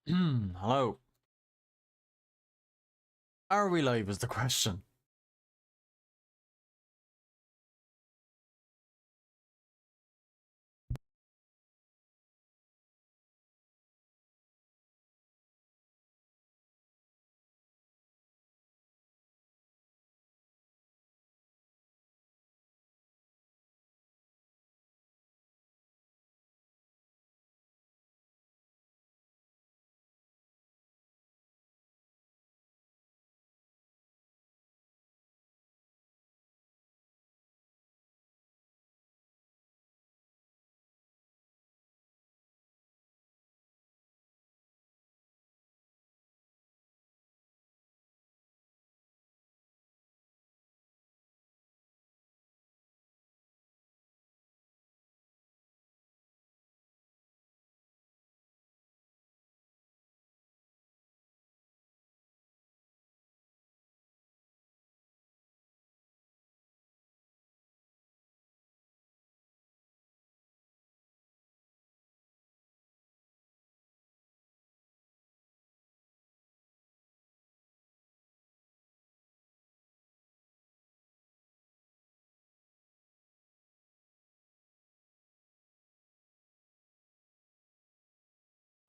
Hello. Are we live is the question.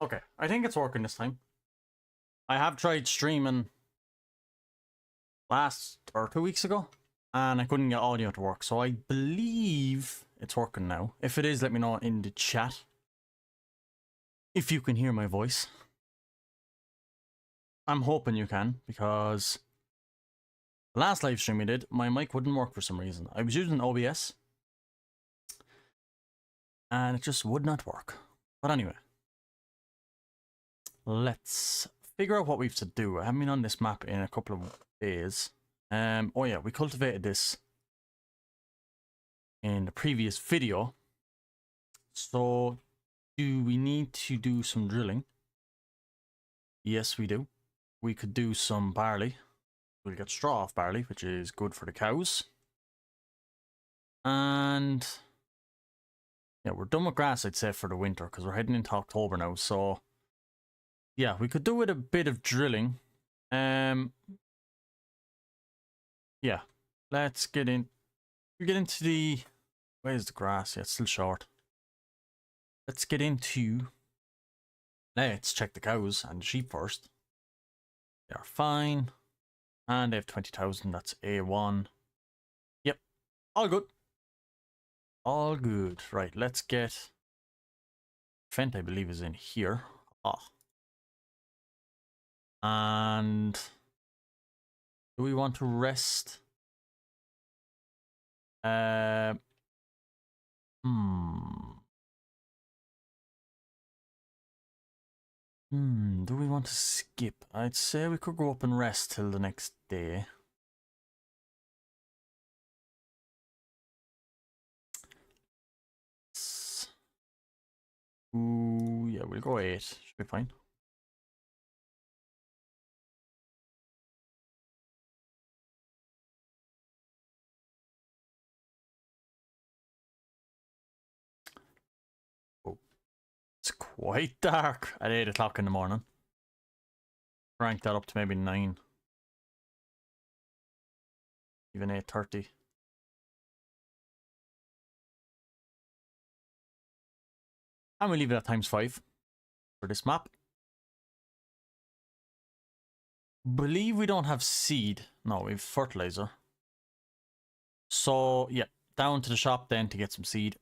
Okay, I think it's working this time. I have tried streaming last or 2 weeks ago, and I couldn't get audio to work, so I believe it's working now. If it is, let me know in the chat. If you can hear my voice. I'm hoping you can, because the last live stream we did, my mic wouldn't work for some reason. I was using OBS, and it just would not work. But anyway. Let's figure out what we have to do. I haven't been on this map in a couple of days. Oh yeah, we cultivated this in the previous video. So, do we need to do some drilling? Yes, we do. We could do some barley. We'll get straw off barley, which is good for the cows. And yeah, we're done with grass, I'd say, for the winter, because we're heading into October now, so yeah, we could do with a bit of drilling. Yeah, let's get in. We get into the. Where's the grass? Yeah, it's still short. Let's get into. Let's check the cows and the sheep first. They are fine, and they have 20,000. That's A1. Yep, all good. All good. Right, let's get. Fent, I believe, is in here. And do we want to rest? Do we want to skip? I'd say we could go up and rest till the next day. Ooh, yeah, we'll go 8. Should be fine. It's quite dark at 8 o'clock in the morning. Rank that up to maybe 9. Even 8:30. And we'll leave it at ×5 for this map. Believe we don't have seed. No, we have fertilizer. So, yeah, down to the shop then to get some seed.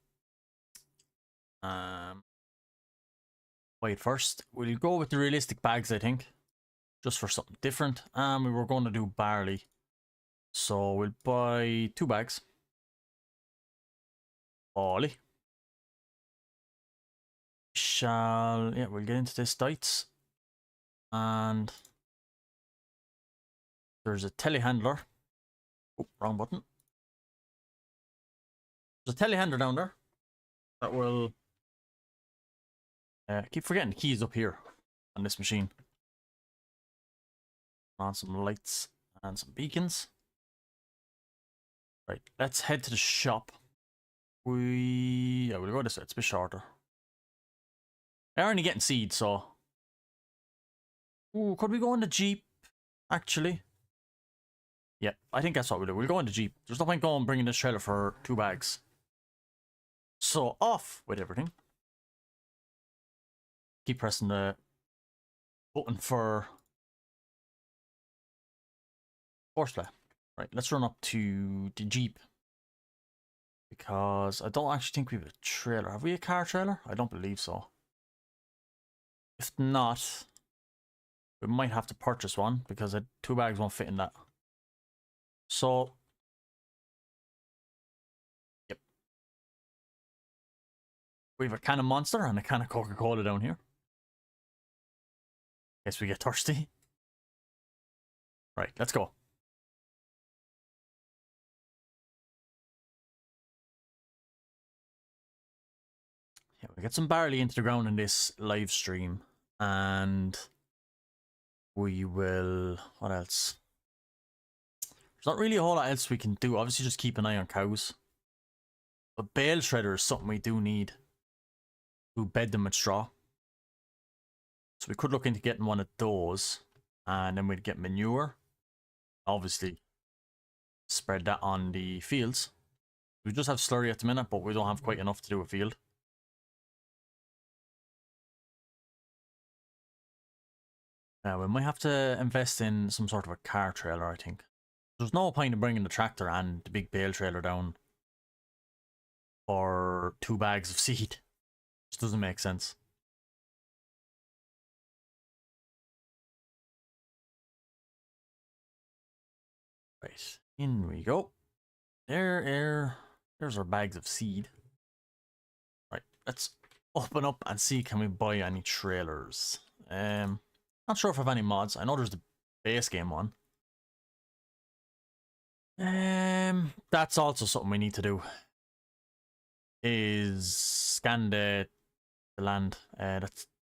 Wait, first, we'll go with the realistic bags, I think. Just for something different. And we were going to do barley. So we'll buy 2 bags. Barley. Yeah, we'll get into this diets. And there's a telehandler. Oh, wrong button. There's a telehandler down there that will keep forgetting the keys up here on this machine. On some lights and some beacons. Right, let's head to the shop. We'll go this way. It's a bit shorter. They're only getting seed, so Ooh, could we go on the Jeep, actually? Yeah, I think that's what we'll do. We'll go on the Jeep. There's no point going bringing this trailer for 2 bags. So, off with everything. Keep pressing the button for horseplay. Right, let's run up to the Jeep. Because I don't actually think we have a trailer. Have we a car trailer? I don't believe so. If not, we might have to purchase one because 2 bags won't fit in that. So, yep. We have a can of Monster and a can of Coca-Cola down here. Guess we get thirsty. Right, let's go. Yeah, we get some barley into the ground in this live stream, and we will. What else? There's not really a whole lot else we can do. Obviously, just keep an eye on cows. But bale shredder is something we do need to bed them with straw. So we could look into getting one of those, and then we'd get manure. Obviously, spread that on the fields. We just have slurry at the minute, but we don't have quite enough to do a field. We might have to invest in some sort of a car trailer, I think. There's no point in bringing the tractor and the big bale trailer down for 2 bags of seed. Just doesn't make sense. Right, in we go. There's our bags of seed. Right, let's open up and see, can we buy any trailers? Not sure if I have any mods. I know there's the base game one. That's also something we need to do. Is scan the land.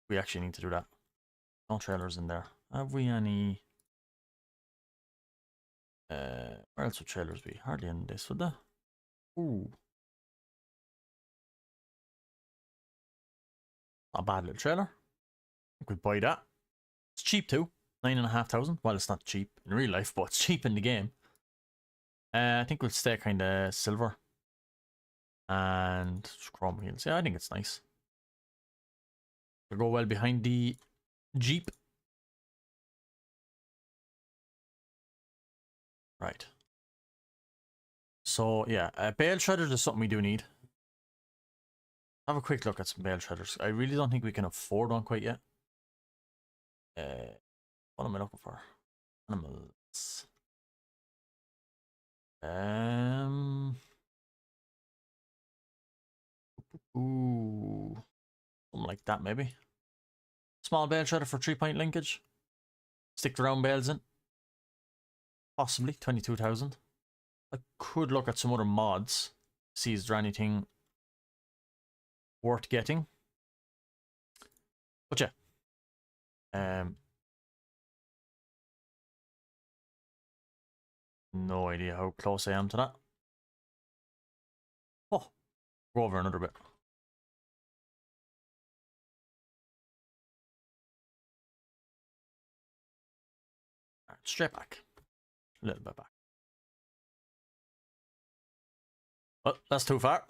We actually need to do that. No trailers in there. Have we any? Where else would trailers be? Hardly in this, would there? Ooh. Not a bad little trailer. I think we'd buy that. It's cheap too. 9,500. Well, it's not cheap in real life, but it's cheap in the game. I think we'll stay kind of silver. And chrome wheels. Yeah, I think it's nice. We'll go well behind the Jeep. Right. So, yeah, bale shredders is something we do need. Have a quick look at some bale shredders. I really don't think we can afford one quite yet. What am I looking for? Animals. Ooh. Something like that, maybe. Small bale shredder for 3-point linkage. Stick the round bales in. Possibly 22,000. I could look at some other mods. See, is there anything worth getting? But yeah. No idea how close I am to that. Oh, go over another bit. Right, straight back. A little bit back. Oh, that's too far.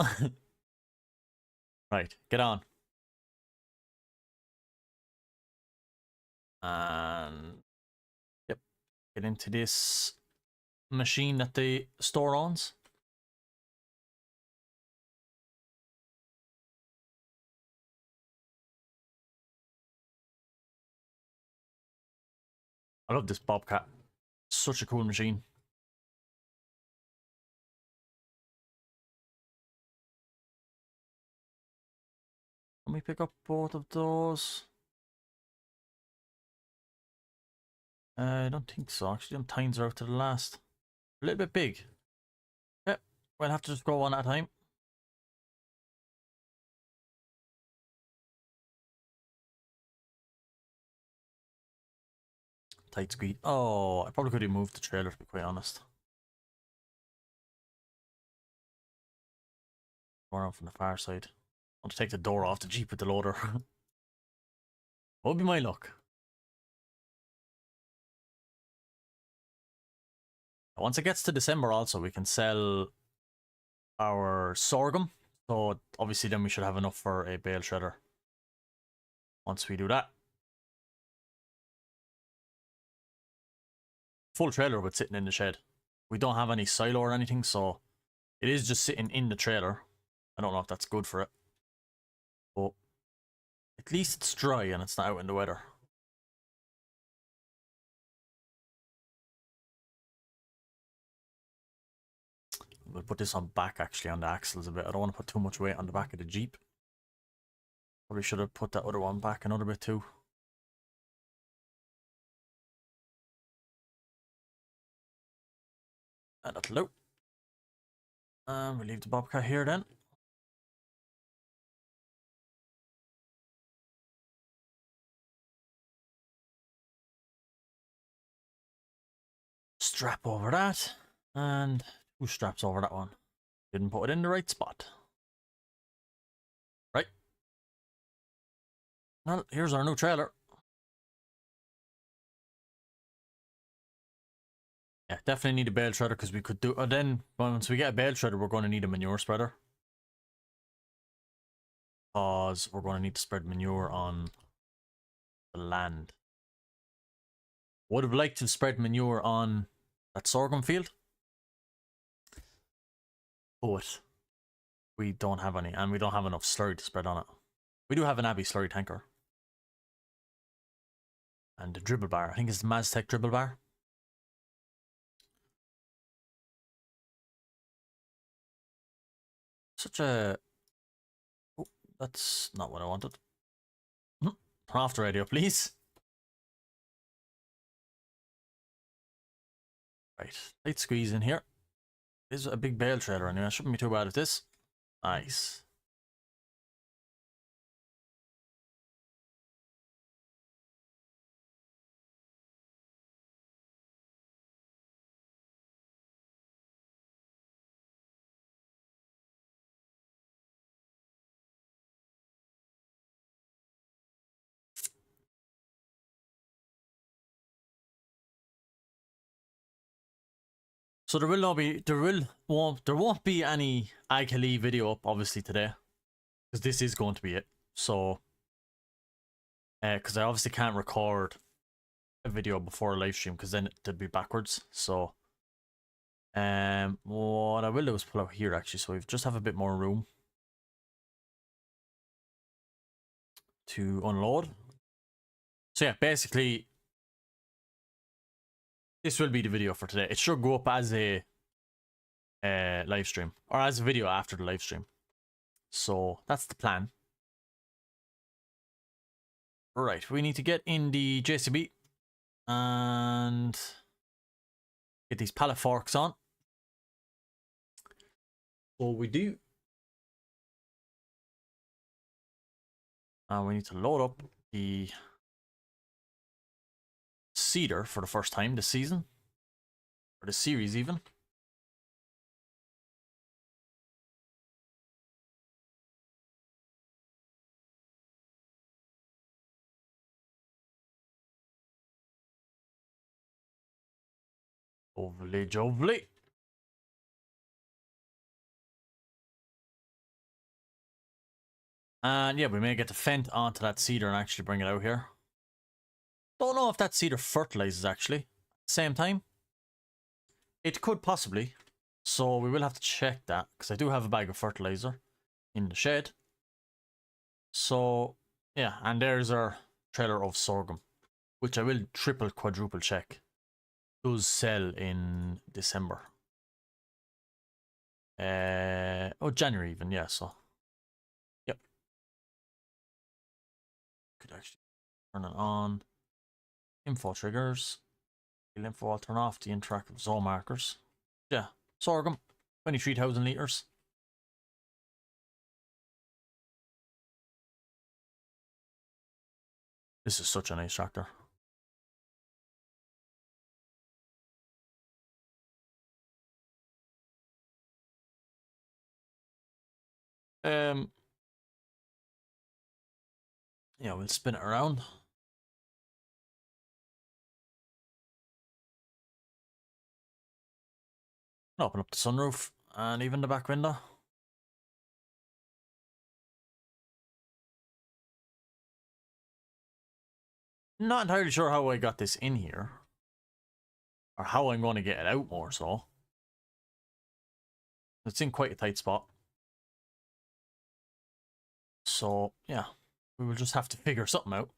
Right, get on. And yep, get into this machine that the store owns. I love this Bobcat. Such a cool machine. Let me pick up both of those. I don't think so. Actually, them tines are out to the last. A little bit big. Yep, we'll have to just go one at a time. Tight squeeze. Oh, I probably could have moved the trailer, to be quite honest. More on from the far side. I want to take the door off the Jeep with the loader. What would be my luck? Once it gets to December also, we can sell our sorghum. So obviously then we should have enough for a bale shredder. Once we do that. Full trailer with sitting in the shed. We don't have any silo or anything, so it is just sitting in the trailer. I don't know if that's good for it. But at least it's dry and it's not out in the weather. We'll put this on back actually on the axles a bit. I don't want to put too much weight on the back of the Jeep. Probably should have put that other one back another bit too. And that'll do. We'll leave the Bobcat here then. Strap over that. And 2 straps over that one. Didn't put it in the right spot. Right. Well, here's our new trailer. Yeah, definitely need a bale shredder because we could do. Then once we get a bale shredder, we're going to need a manure spreader. Because we're going to need to spread manure on the land. Would have liked to spread manure on that sorghum field. But we don't have any, and we don't have enough slurry to spread on it. We do have an Abbey slurry tanker. And the dribble bar. I think it's the Maztec dribble bar. Such a... Oh, that's not what I wanted. Turn off the radio, please. Right, light squeeze in here. This is a big bale trailer anyway. Shouldn't be too bad at this. Nice. So there won't be any Aghalee video up obviously today, because this is going to be it. So, because I obviously can't record a video before a live stream because then it'd be backwards. So, what I will do is pull out here actually, so we just have a bit more room to unload. So yeah, basically, this will be the video for today. It should go up as a live stream, or as a video after the live stream. So that's the plan. Right, we need to get in the JCB and get these pallet forks on. So we do. And we need to load up the Cedar for the first time this season, or the series even. Lovely, lovely. And yeah, we may get the Fent onto that Cedar and actually bring it out here. Don't know if that Cedar fertilizes actually at the same time. It could possibly. So we will have to check that, because I do have a bag of fertilizer in the shed. So yeah, and there's our trailer of sorghum, which I will triple, quadruple check. Does sell in December. January even, yeah, so. Yep. Could actually turn it on. Info triggers. The info, I'll turn off the interactive zone markers. Yeah, sorghum, 23,000 litres. This is such a nice tractor. Yeah, we'll spin it around. Open up the sunroof and even the back window. Not entirely sure how I got this in here. Or how I'm going to get it out more so. It's in quite a tight spot. So, yeah. We will just have to figure something out.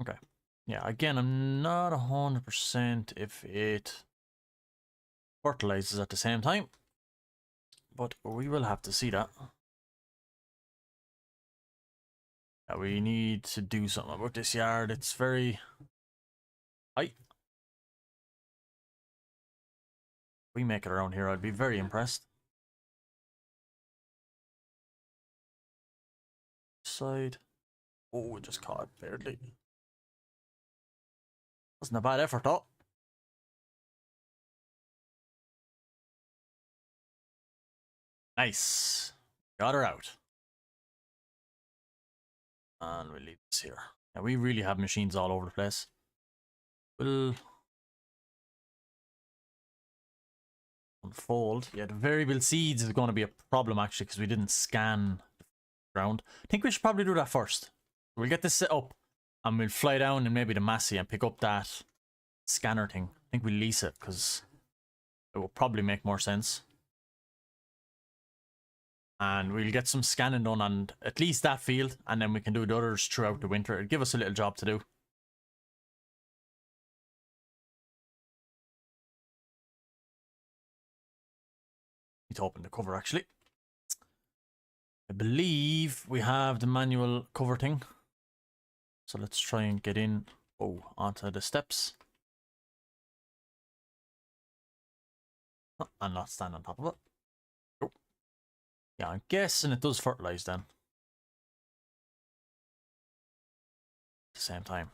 Okay. Yeah, again, I'm not 100% if it fertilizes at the same time. But we will have to see that. Yeah, we need to do something about this yard. It's very tight. If we make it around here, I'd be very impressed. Side. Oh, we just caught it barely. Wasn't a bad effort though. Nice. Got her out. And we'll leave this here. Yeah, we really have machines all over the place. We'll unfold. Yeah, the variable seeds is going to be a problem actually because we didn't scan the ground. I think we should probably do that first. We'll get this set up and we'll fly down and maybe the Massey and pick up that scanner thing. I think we'll lease it because it will probably make more sense. And we'll get some scanning done on at least that field, and then we can do the others throughout the winter. It'll give us a little job to do. Need to open the cover actually. I believe we have the manual cover thing. So let's try and get in onto the steps. Oh, and not stand on top of it. Oh. Yeah, I'm guessing it does fertilize then. At the same time.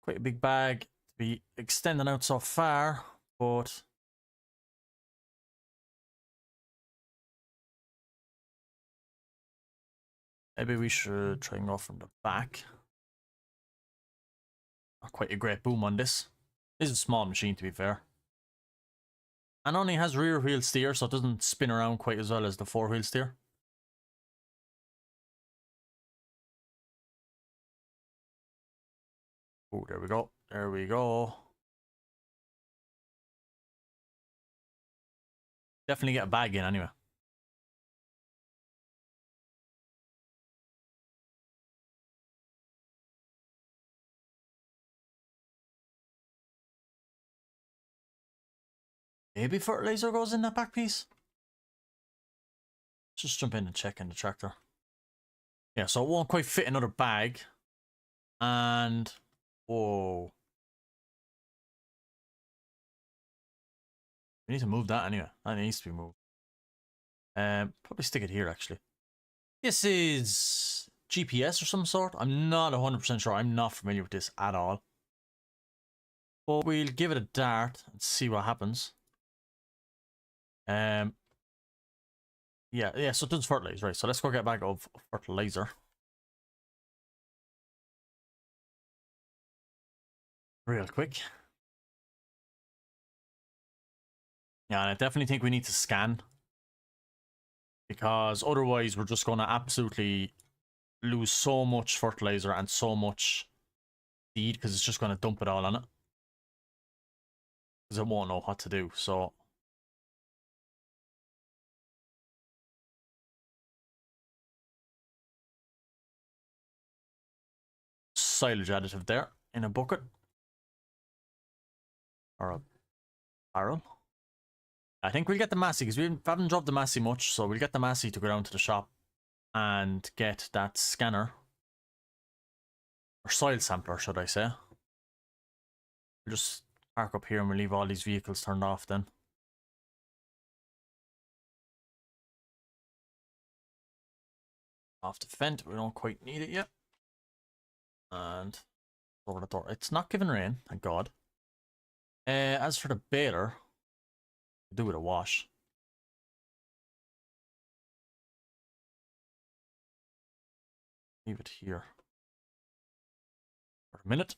Quite a big bag to be extending out so far, but maybe we should try and go from the back. Not quite a great boom on this. This is a small machine to be fair. And only has rear wheel steer, so it doesn't spin around quite as well as the 4-wheel steer. Oh, there we go. There we go. Definitely get a bag in anyway. Maybe fertilizer goes in that back piece. Just jump in and check in the tractor. Yeah, so it won't quite fit another bag. And whoa. We need to move that anyway. That needs to be moved. Probably stick it here actually. This is GPS or some sort. I'm not 100% sure. I'm not familiar with this at all. But we'll give it a dart and see what happens. Yeah, so it does fertilize, right? So let's go get a bag of fertilizer. Real quick. Yeah, and I definitely think we need to scan. Because otherwise we're just going to absolutely lose so much fertilizer and so much seed because it's just going to dump it all on it. Because it won't know what to do, so... silage additive there in a bucket. Or a barrel. I think we'll get the Massey because we haven't dropped the Massey much, so we'll get the Massey to go down to the shop and get that scanner. Or soil sampler, should I say. We'll just park up here and we'll leave all these vehicles turned off then. Off the vent, we don't quite need it yet. And over the door. It's not giving rain, thank God. As for the baler, do it a wash. Leave it here. a minute.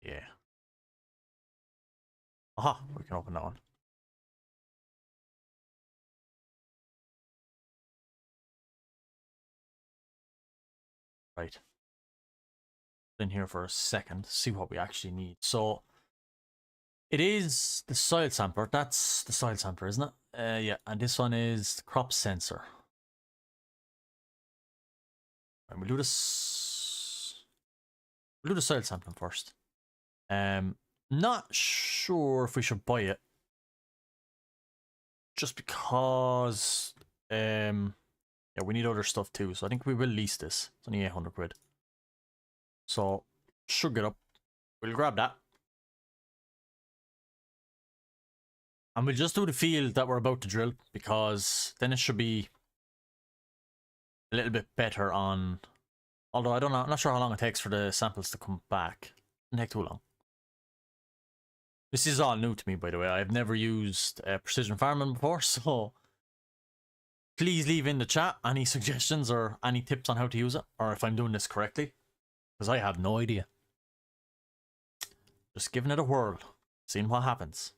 Yeah. Aha, we can open that one. Right. In here for a second, see what we actually need. So it is the soil sampler. That's the soil sampler, isn't it? Yeah, and this one is the crop sensor. Right, we'll do this. We'll do the soil sampling first. Not sure if we should buy it, just because yeah, we need other stuff too. So I think we will lease this. It's only 800 quid. So should get up. We'll grab that. And we'll just do the field that we're about to drill, because then it should be a little bit better on. Although I don't know, I'm not sure how long it takes for the samples to come back. It doesn't take too long. This is all new to me, by the way. I've never used precision farming before, so please leave in the chat any suggestions or any tips on how to use it, or if I'm doing this correctly, because I have no idea. Just giving it a whirl, seeing what happens.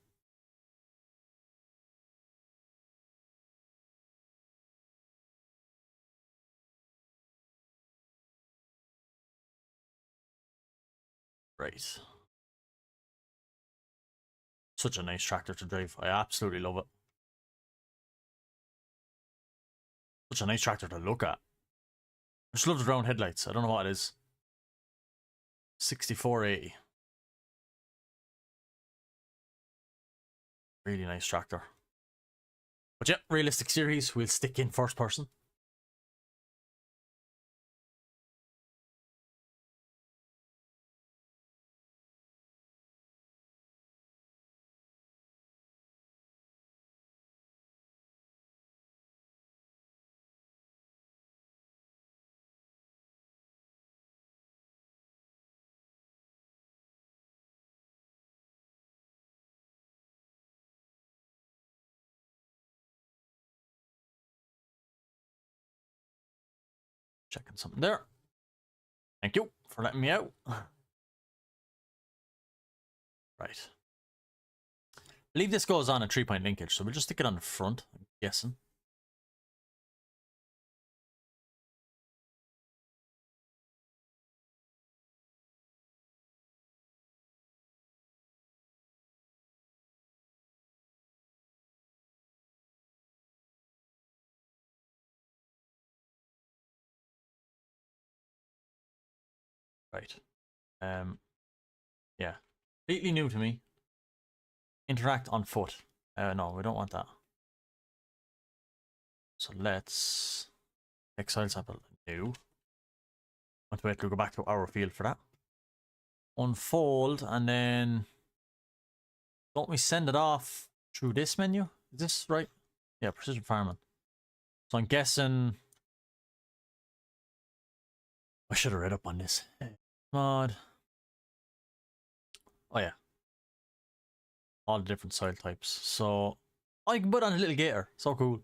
Right. Such a nice tractor to drive. I absolutely love it. Such a nice tractor to look at. I just love the round headlights. I don't know what it is. 6480. Really nice tractor. But yeah, realistic series, we'll stick in first person. Checking something there. Thank you for letting me out. Right. I believe this goes on a 3-point linkage, so we'll just stick it on the front, I'm guessing. Right. Yeah. Completely new to me. Interact on foot. No, we don't want that. So let's exile sample new. Want to wait to go back to our field for that. Unfold, and then don't we send it off through this menu? Is this right? Yeah, precision farming. So I'm guessing I should have read up on this. Mod. Oh yeah. All the different soil types. So I can put on a little gator. So cool.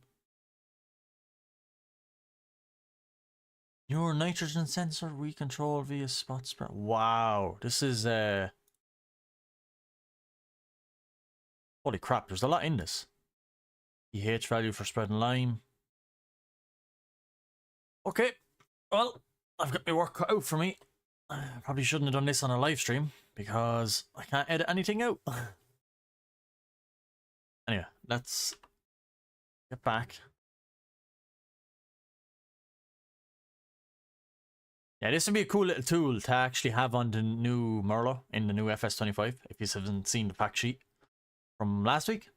Your nitrogen sensor we control via spot spread. Wow, this is holy crap, there's a lot in this. pH value for spreading lime. Okay, well, I've got my work cut out for me. I probably shouldn't have done this on a live stream because I can't edit anything out. Anyway, let's get back. Yeah, this would be a cool little tool to actually have on the new Merlo in the new FS25, if you haven't seen the fact sheet from last week.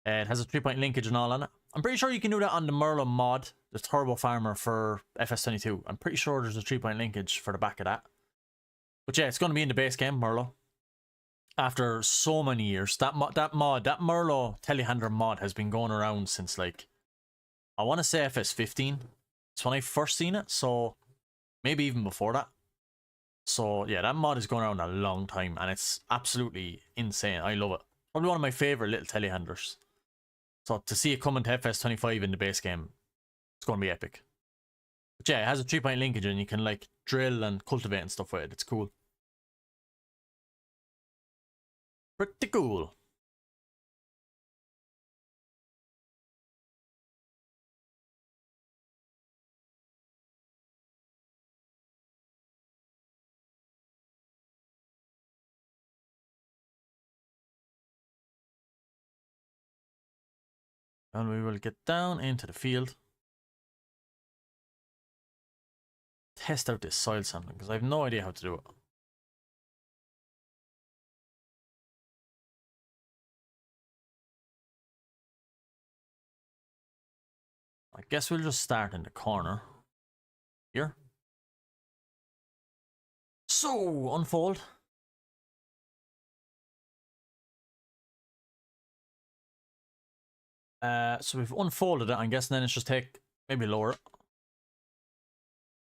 It has a 3-point linkage and all on it. I'm pretty sure you can do that on the Merlo mod, the Turbo Farmer for FS22. I'm pretty sure there's a 3-point linkage for the back of that. But yeah, it's going to be in the base game, Merlo. After so many years, that Merlo telehandler mod has been going around since, like, I want to say FS15. It's when I first seen it, so maybe even before that. So yeah, that mod is going around a long time and it's absolutely insane. I love it. Probably one of my favorite little telehandlers. So to see it come into FS25 in the base game, it's going to be epic. But yeah, it has a 3-point linkage and you can like drill and cultivate and stuff with it. It's cool. Pretty cool. And we will get down into the field. Test out this soil sampling because I have no idea how to do it. I guess we'll just start in the corner here. So, unfold. So we've unfolded it, I'm guessing then it's just take, maybe lower it.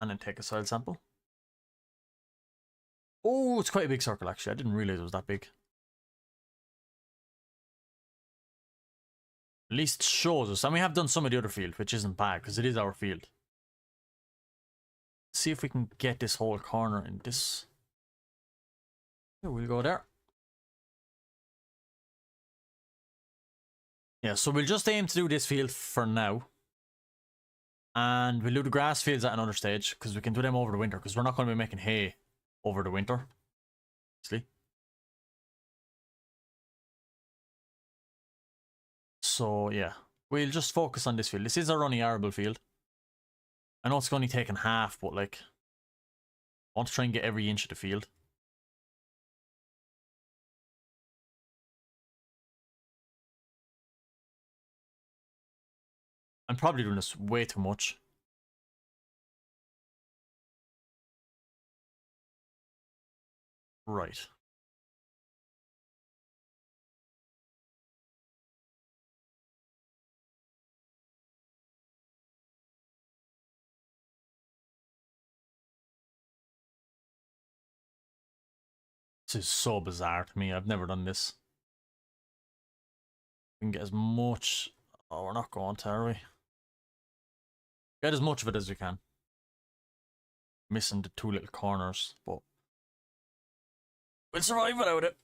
And then take a soil sample. Oh, it's quite a big circle actually. I didn't realize it was that big. At least shows us. And we have done some of the other field, which isn't bad because it is our field. Let's see if we can get this whole corner in this. Yeah, we'll go there. Yeah, so we'll just aim to do this field for now. And we'll do the grass fields at another stage because we can do them over the winter because we're not going to be making hay over the winter. Obviously. So yeah, we'll just focus on this field. This is a runny arable field. I know it's only taken half, but like, I want to try and get every inch of the field. I'm probably doing this way too much. Right. This is so bizarre to me. I've never done this. We can get as much... Oh, we're not going to, are we? Get as much of it as we can. Missing the two little corners, but we'll survive without it.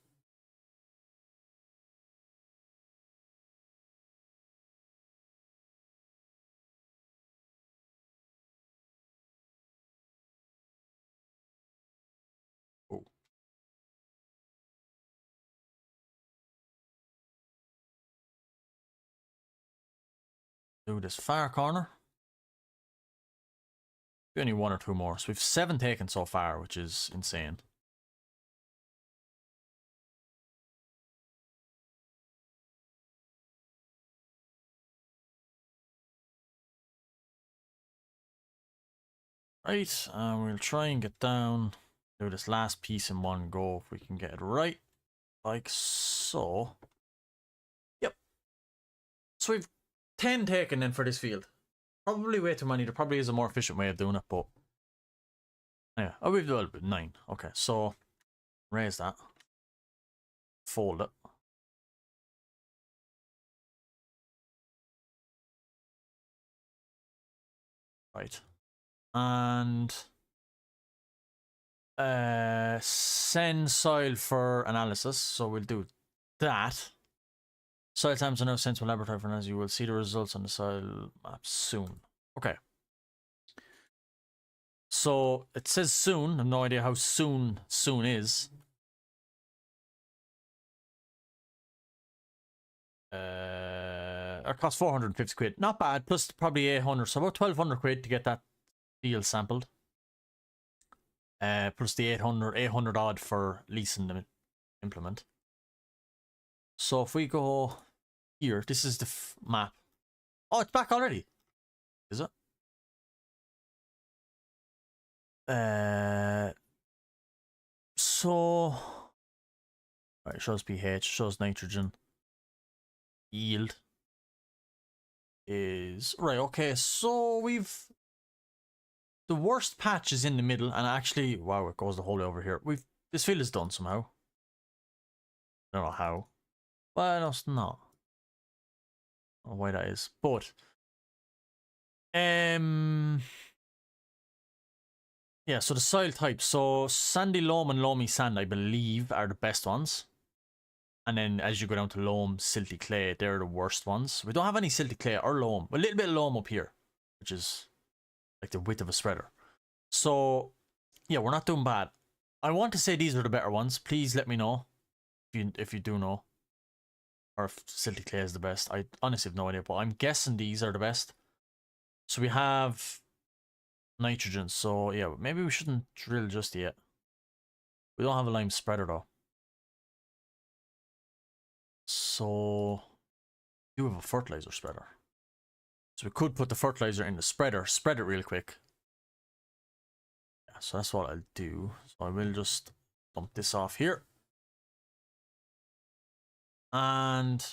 Oh. Do this far corner. Only one or two more. So we've 7 taken so far, which is insane. Right, we'll try and get down, do this last piece in one go if we can get it right, like so. Yep. So we've 10 taken in for this field. Probably way too many. There probably is a more efficient way of doing it, but yeah. Oh, we've done 9. Okay, so raise that, fold it. Right. And send soil for analysis. So we'll do that. Soil samples are now sent to a laboratory for analysis. You will see the results on the soil map soon. Okay. So it says soon. I have no idea how soon is. It costs 450 quid. Not bad. Plus probably 800. So about 1200 quid to get that field sampled. Plus the 800 odd for leasing the implement. So if we go here, this is the map. Oh, it's back already. Is it? So right, shows pH, shows nitrogen. Yield is right. Okay, so we've the worst patch is in the middle, and actually, wow, it goes the whole way over here. This field is done somehow. I don't know how. Well, no, it's not. I don't know why that is, but yeah. So the soil types. So sandy loam and loamy sand, I believe, are the best ones. And then as you go down to loam, silty clay, they're the worst ones. We don't have any silty clay or loam. A little bit of loam up here, which is like the width of a spreader. So yeah, we're not doing bad. I want to say these are the better ones. Please let me know if you do know, or if silty clay is the best. I honestly have no idea, but I'm guessing these are the best. So we have nitrogen. So yeah, maybe we shouldn't drill just yet. We don't have a lime spreader though. So we do have a fertilizer spreader. So we could put the fertilizer in the spreader, spread it real quick. Yeah, so that's what I'll do. So I will just dump this off here. And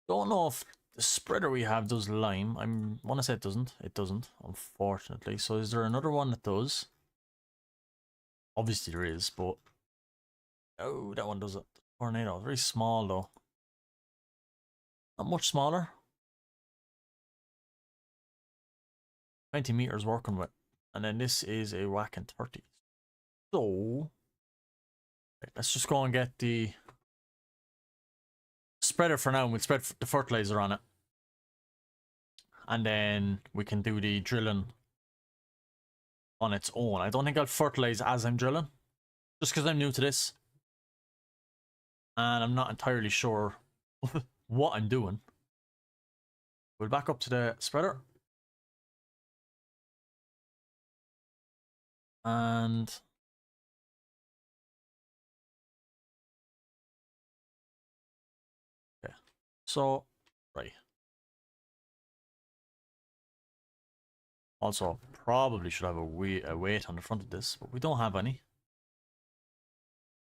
don't know if the spreader we have does lime. I want to say it doesn't. It doesn't, unfortunately. So is there another one that does? Obviously there is, but oh, that one does it. Tornado, very small though. Not much smaller. 20 meters working with. And then this is a whack and 30. So let's just go and get the spreader for now, and we'll spread the fertilizer on it. And then we can do the drilling on its own. I don't think I'll fertilize as I'm drilling, just because I'm new to this. And I'm not entirely sure what I'm doing. We'll back up to the spreader. And okay, so right. Also, probably should have a weight on the front of this, but we don't have any.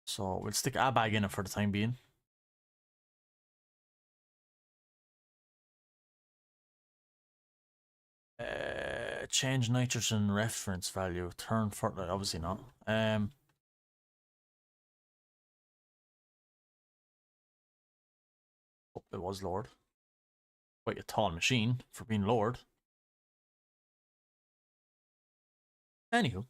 So we'll stick a bag in it for the time being. Change nitrogen reference value. Turn fertilizer. Obviously not. Oh, it was lowered. Quite a tall machine for being lowered. Anywho.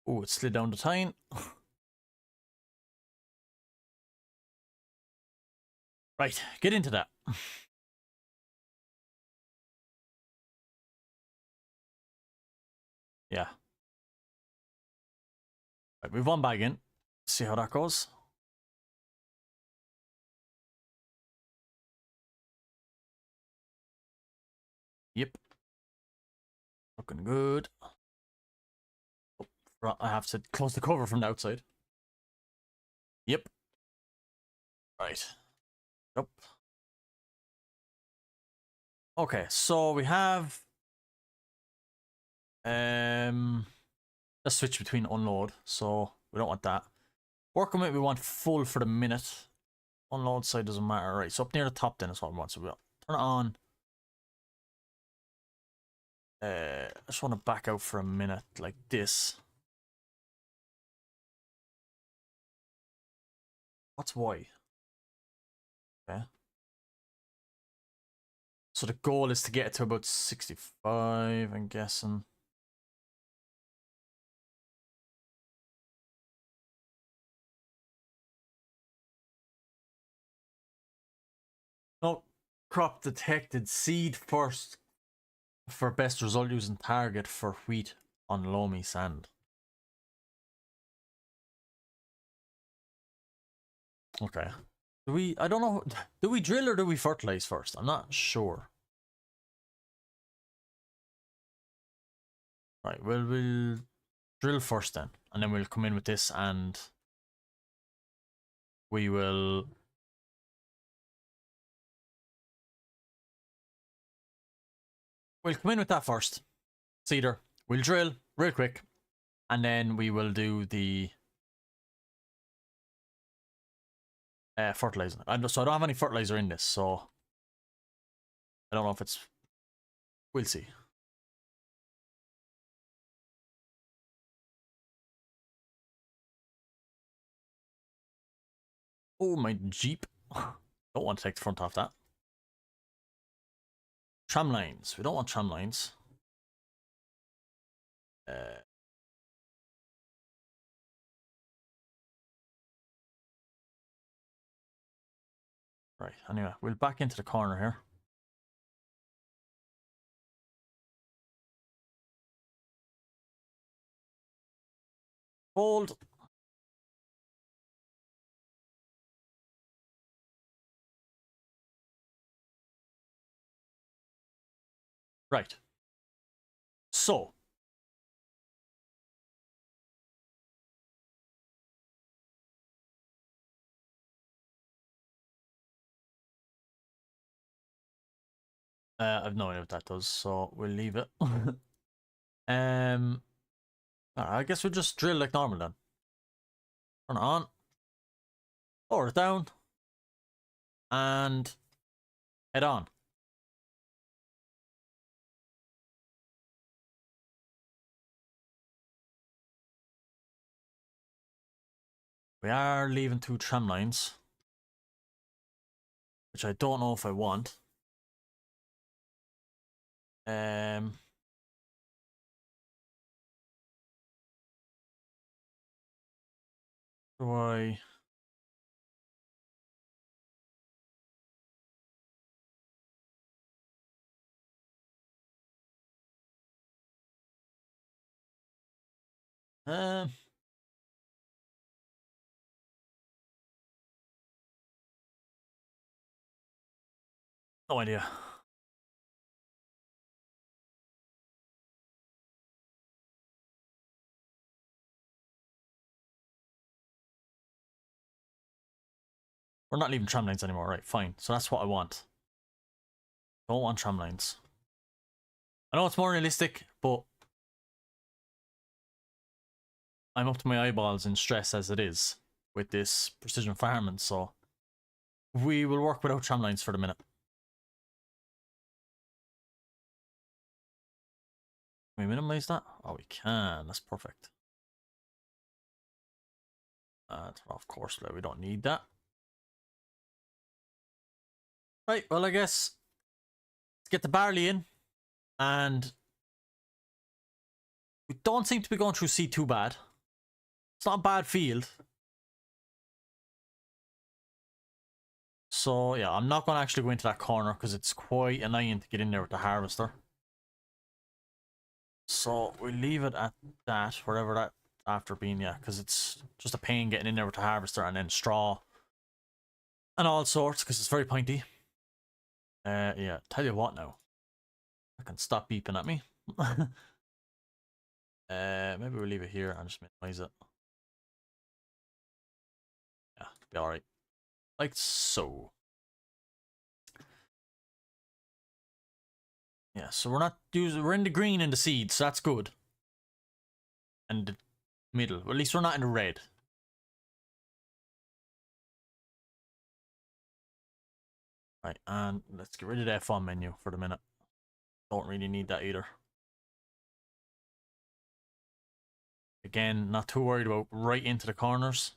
Oh, it slid down the tine. Right, get into that. Yeah. Right, move on back in. See how that goes. Yep. Looking good. Oh, I have to close the cover from the outside. Yep. Right. Yep. Okay, so we have let's switch between unload, so we don't want that. Working with we want full for the minute. Unload side doesn't matter. Right, so up near the top then is what we want. So we'll turn it on. I just want to back out for a minute like this. What's Y? Okay. So the goal is to get it to about 65, I'm guessing. Oh, crop detected seed first for best result using target for wheat on loamy sand. Okay. I don't know, do we drill or do we fertilize first? I'm not sure. Right, well, we'll drill first then, and then we'll come in with this and we will... We'll come in with that first. Cedar. We'll drill real quick, and then we will do the Fertilizer. So I don't have any fertilizer in this, so I don't know if it's... We'll see. Oh, my Jeep. Don't want to take the front off that. Tram lines. We don't want tram lines. Right, anyway, we'll back into the corner here. Hold. Right. So. I've no idea what that does, so we'll leave it. I guess we'll just drill like normal then. Turn it on. Lower it down. And head on. We are leaving 2 tram lines, which I don't know if I want. Do I... No idea. We're not leaving tram lines anymore, right? Fine. So that's what I want. Don't want tram lines. I know it's more realistic, but I'm up to my eyeballs in stress as it is with this precision farming, so we will work without tram lines for the minute. Can we minimize that? Oh, we can. That's perfect. Of course, we don't need that. Right, well, I guess let's get the barley in. And we don't seem to be going through C too bad. It's not a bad field. So, yeah, I'm not going to actually go into that corner because it's quite annoying to get in there with the harvester. So, we'll leave it at that, wherever that after being, yeah, because it's just a pain getting in there with the harvester and then straw and all sorts because it's very pointy. Yeah, tell you what now. I can stop beeping at me. Maybe we'll leave it here and just minimize it. Yeah, it'll be alright. Like so. Yeah, so we're in the green in the seeds, so that's good. And the middle. Well, at least we're not in the red. Right, and let's get rid of the F1 menu for the minute. Don't really need that either. Again, not too worried about right into the corners.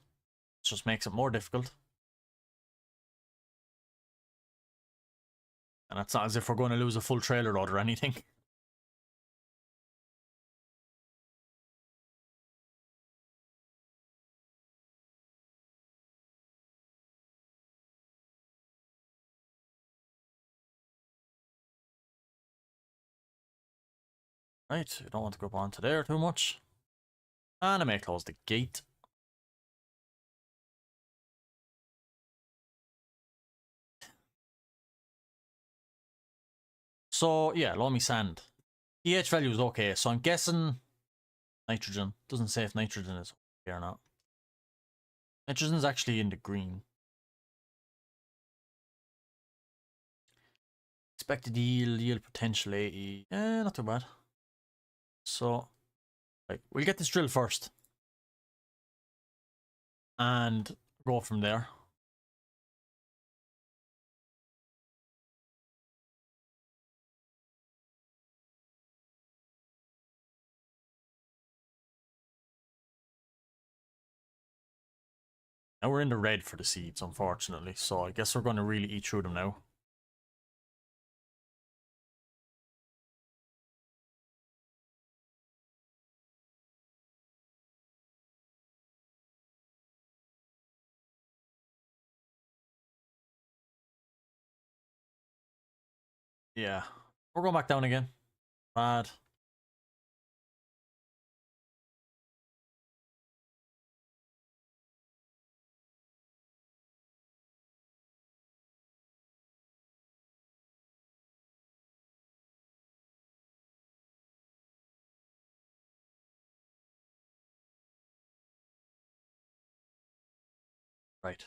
It just makes it more difficult. And it's not as if we're going to lose a full trailer load or anything. Right, we don't want to go up onto there too much. And I may close the gate. So, yeah, loamy sand. pH value is okay, so I'm guessing nitrogen. Doesn't say if nitrogen is okay or not. Nitrogen is actually in the green. Expected yield potential 80. Not too bad. So, right, we'll get this drill first. And go from there. Now we're in the red for the seeds, unfortunately, so I guess we're going to really eat through them now. Yeah, we're going back down again. Bad. Right.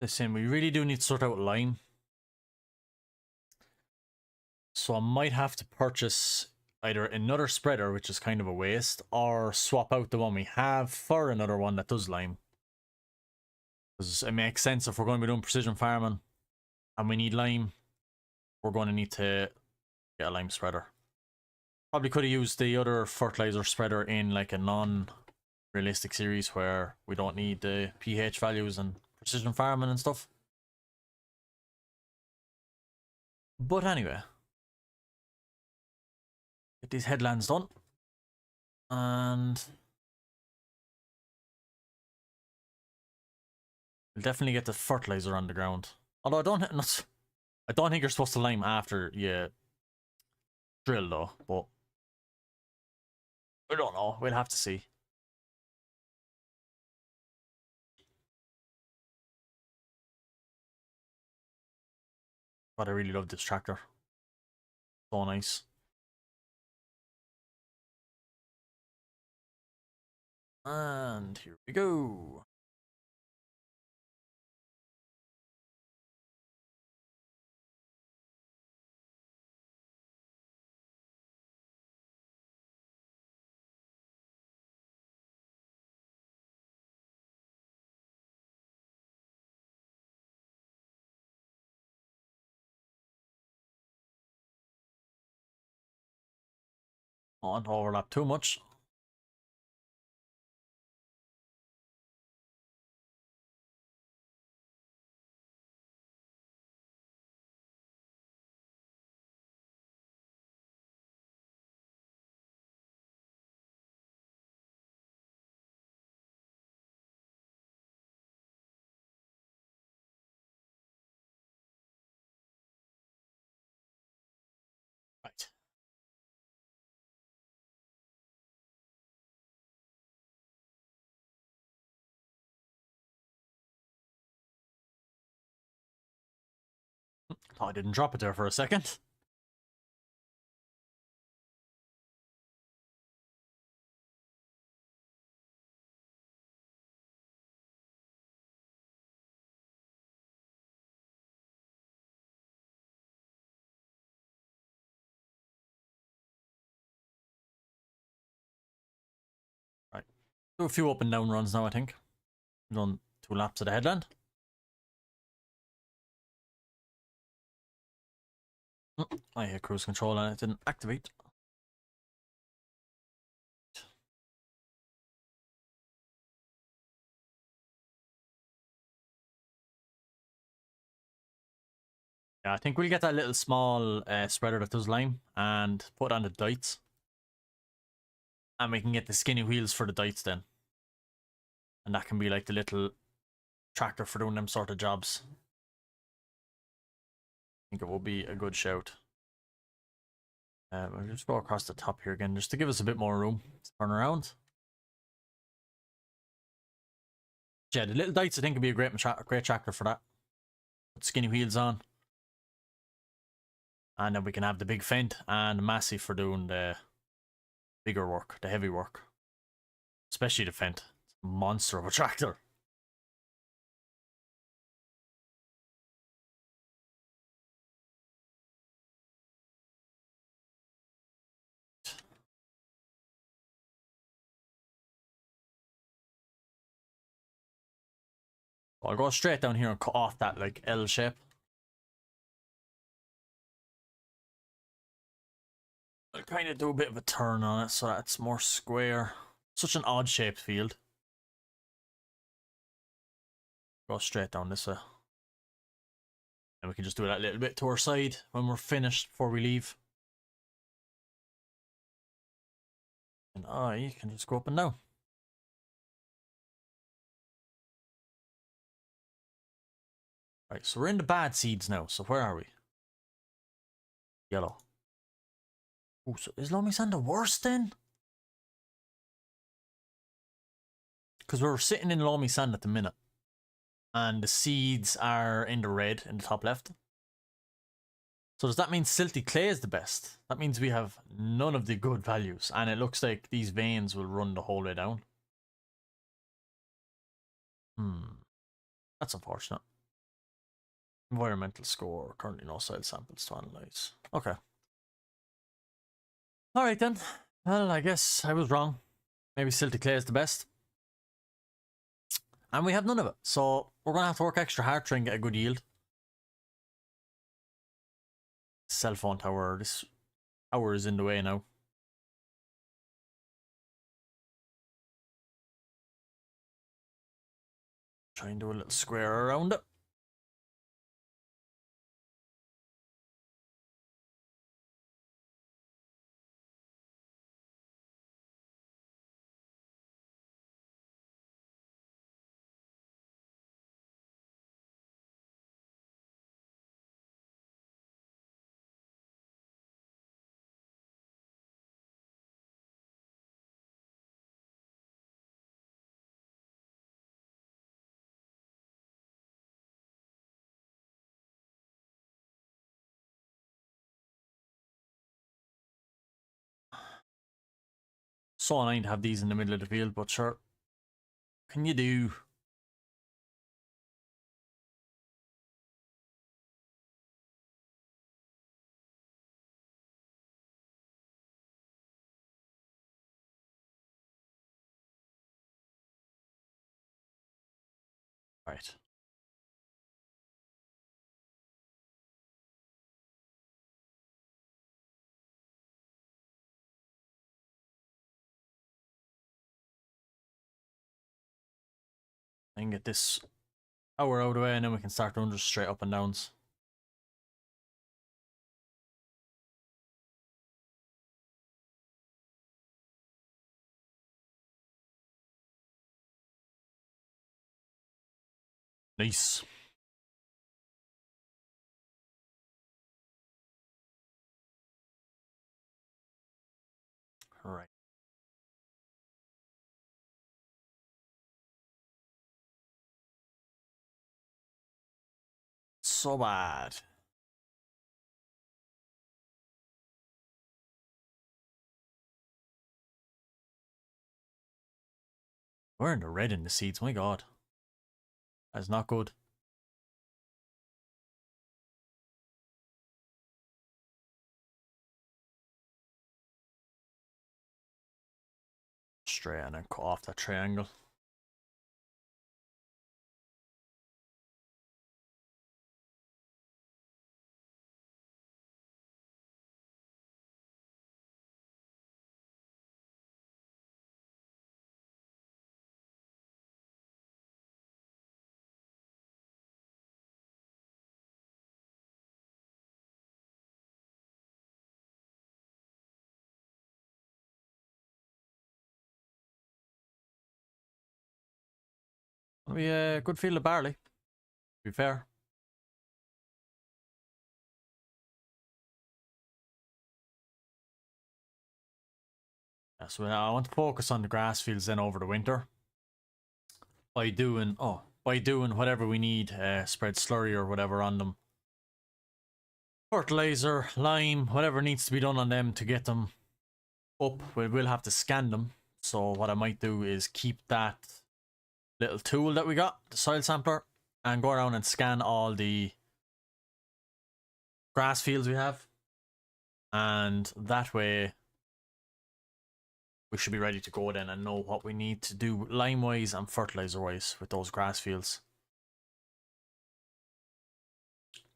Listen, we really do need to sort out line. So I might have to purchase either another spreader, which is kind of a waste, or swap out the one we have for another one that does lime. Because it makes sense if we're going to be doing precision farming and we need lime, we're going to need to get a lime spreader. Probably could have used the other fertilizer spreader in like a non-realistic series where we don't need the pH values and precision farming and stuff. But anyway, get these headlands done. And we'll definitely get the fertilizer on the ground. Although I don't think you're supposed to lime after you drill though, but I don't know. We'll have to see. But I really love this tractor. So nice. And here we go. Don't overlap too much. Right. Thought I didn't drop it there for a second. Right. Do a few up and down runs now, I think. We've done 2 laps of the headland. I hit cruise control and it didn't activate. Yeah, I think we'll get that little small spreader that does lime and put on the dites. And we can get the skinny wheels for the dites then. And that can be like the little tractor for doing them sort of jobs. I think it will be a good shout. I'll just go across the top here again, just to give us a bit more room to turn around. Yeah, the little dites I think would be a great tractor for that. Put skinny wheels on. And then we can have the big fend and Massey for doing the bigger work, the heavy work. Especially the fend. It's a monster of a tractor. I'll go straight down here and cut off that like L shape. I'll kind of do a bit of a turn on it so that it's more square. Such an odd shaped field. Go straight down this way. And we can just do that little bit to our side when we're finished before we leave. And I can just go up and down. Right, so we're in the bad seeds now. So where are we? Yellow. Oh, so is Lomi Sand the worst then? Because we're sitting in Lomi Sand at the minute. And the seeds are in the red in the top left. So does that mean Silty Clay is the best? That means we have none of the good values. And it looks like these veins will run the whole way down. That's unfortunate. Environmental score. Currently no soil samples to analyze. Okay. Alright then. Well, I guess I was wrong. Maybe Silty Clay is the best. And we have none of it. So we're going to have to work extra hard to try and get a good yield. Cell phone tower. This tower is in the way now. Try and do a little square around it. So annoying to have these in the middle of the field, but sure. Can you do? Right. I can get this tower out of the way and then we can start doing just straight up and downs. Nice. All right. So bad. We're in the red in the seeds, my god. That's not good. Straight and then cut off that triangle. It'll be a good field of barley, to be fair. Yeah, so I want to focus on the grass fields then over the winter. By doing whatever we need, spread slurry or whatever on them. Fertilizer, lime, whatever needs to be done on them to get them up. We'll have to scan them. So what I might do is keep that little tool that we got, the soil sampler, and go around and scan all the grass fields we have. And that way we should be ready to go then and know what we need to do lime wise and fertilizer wise with those grass fields.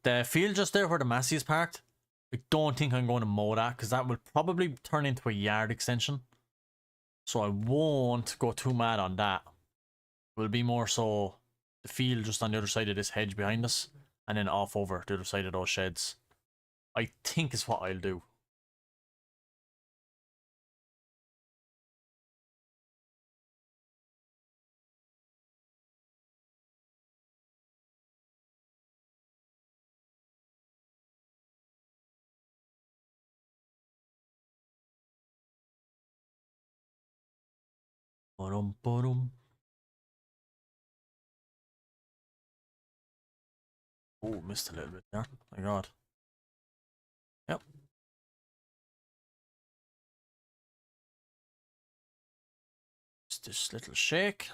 The field just there where the Massey is parked, I don't think I'm going to mow that because that will probably turn into a yard extension. So I won't go too mad on that. It will be more so the field just on the other side of this hedge behind us and then off over the other side of those sheds. I think is what I'll do. Ba-dum. Oh, missed a little bit there. My God. Yep. Just this little shake.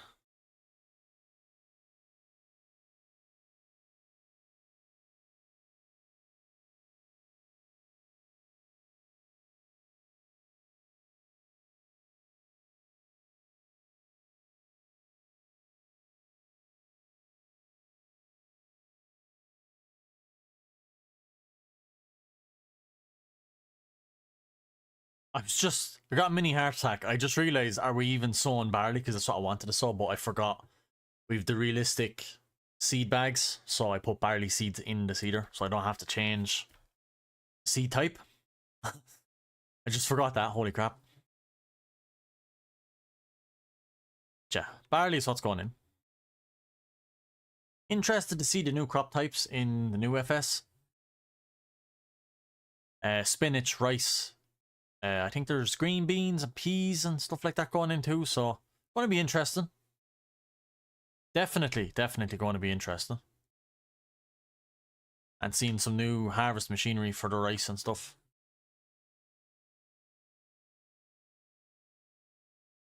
I got a mini heart attack. I just realized, are we even sowing barley? Because that's what I wanted to sow, but I forgot. We've the realistic seed bags, so I put barley seeds in the seeder, so I don't have to change seed type. I just forgot that. Holy crap. Yeah, barley is what's going in. Interested to see the new crop types in the new FS. Spinach, rice. I think there's green beans and peas and stuff like that going in too, so going to be interesting. Definitely going to be interesting. And seeing some new harvest machinery for the rice and stuff.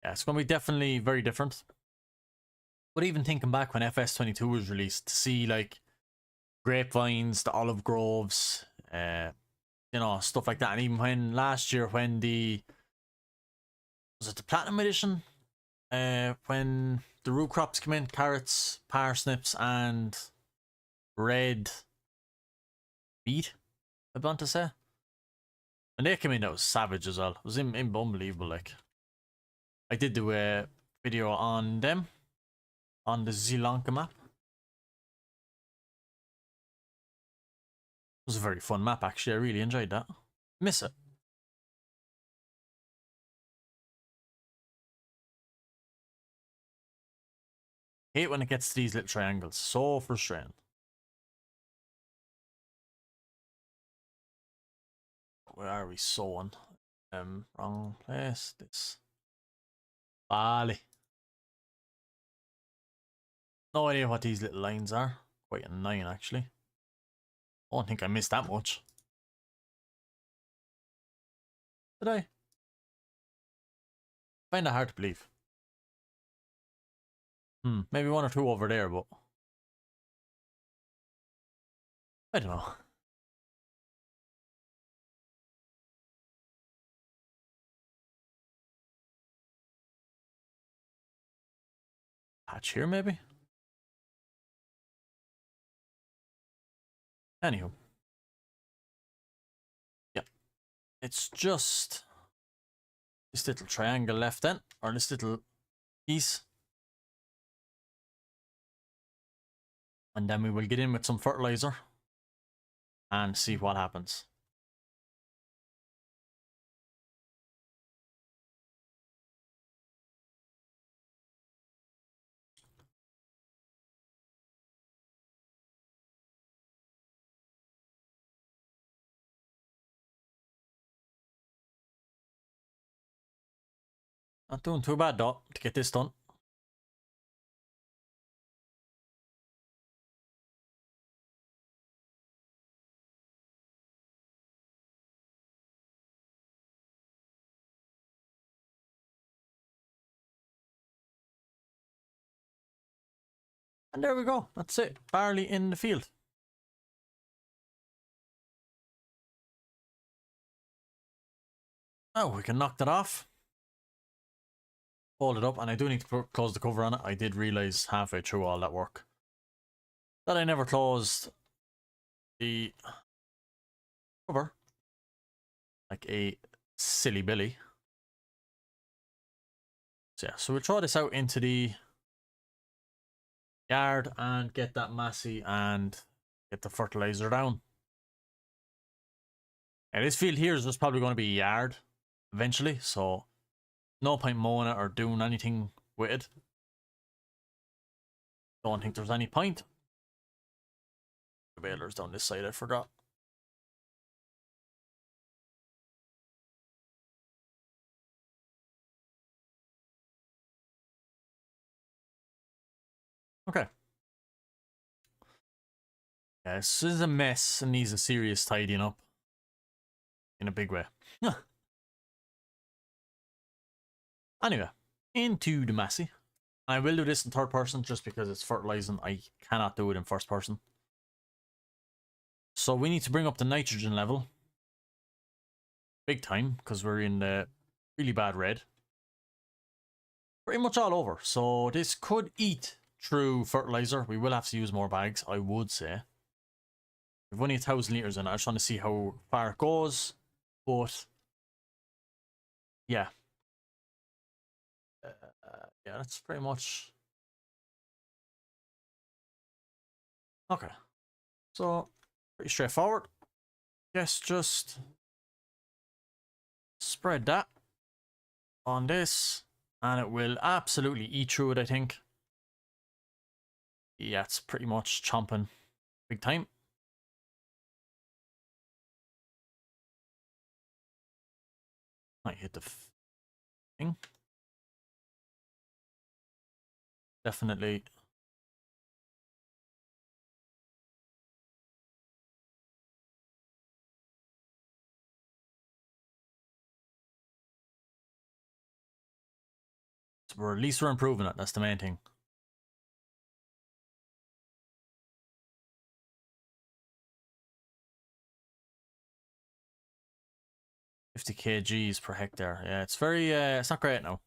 Yeah, it's going to be definitely very different. But even thinking back when FS22 was released, to see like grapevines, the olive groves, you know, stuff like that. And even when last year, when was it the Platinum Edition? When the root crops came in, carrots, parsnips, and red beet, I want to say. When they came in, that was savage as well. It was unbelievable. Like, I did do a video on them on the Sri Lanka map. It was a very fun map, actually. I really enjoyed that. Miss it. Hate when it gets to these little triangles. So frustrating. Where are we sowing? Wrong place. This. Bali. No idea what these little lines are. Quite annoying, actually. I don't think I missed that much. Did I? Find it hard to believe. Maybe one or two over there, but I don't know. Patch here, maybe? Anywho. Yep. It's just this little triangle left then, or this little piece. And then we will get in with some fertilizer and see what happens. Not doing too bad though to get this done. And there we go. That's it. Barley in the field. Oh, we can knock that off. Fold it up, and I do need to close the cover on it. I did realize halfway through all that work that I never closed the cover. like a silly billy. So yeah, so we'll throw this out into the yard and get that massey and get the fertilizer down. And this field here is just probably going to be a yard eventually, so no point mowing it or doing anything with it. Don't think there's any point. The baler's down this side, I forgot. Okay. Yeah, this is a mess and needs a serious tidying up. In a big way. Anyway, into the massey. I will do this in third person just because it's fertilizing. I cannot do it in first person. So we need to bring up the nitrogen level. Big time, because we're in the really bad red. Pretty much all over. So this could eat through fertilizer. We will have to use more bags, I would say. We've only 1,000 liters in it. I just want to see how far it goes. But yeah. Yeah, that's pretty much... Okay. So, pretty straightforward. Yes, just spread that on this, and it will absolutely eat through it, I think. Yeah, it's pretty much chomping big time. Might hit the thing. Definitely. At least we're improving it. That's the main thing. $50 kgs per hectare. Yeah, it's very, it's not great now.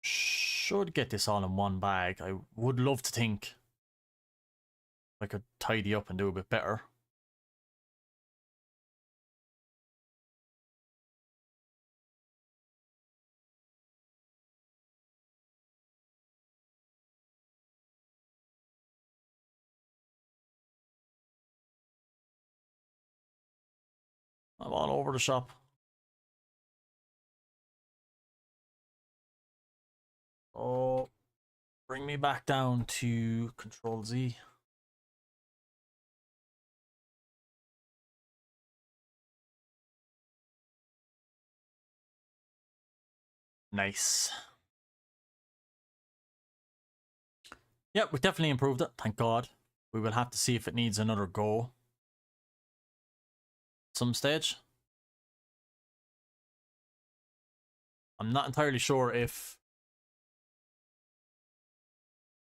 Should get this all in one bag. I would love to think I could tidy up and do a bit better. I'm all over the shop. Oh, bring me back down to Control Z. Nice. Yep, we definitely improved it, thank God. We will have to see if it needs another go at some stage. I'm not entirely sure if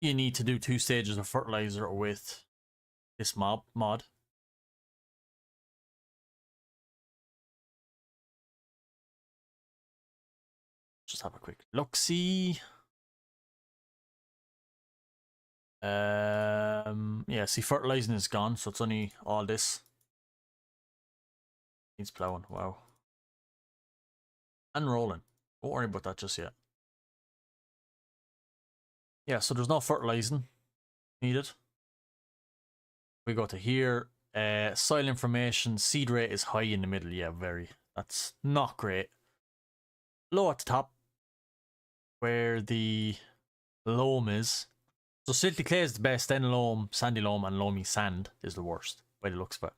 you need to do 2 stages of fertilizer with this mod. Just have a quick look-see. Yeah, see, fertilizing is gone, so it's only all this. Needs plowing, wow. And rolling. Don't worry about that just yet. Yeah, so there's no fertilizing needed. We go to here. Soil information, seed rate is high in the middle. Yeah, very. That's not great. Low at the top, where the loam is. So silty clay is the best, then loam, sandy loam, and loamy sand is the worst by the looks of it.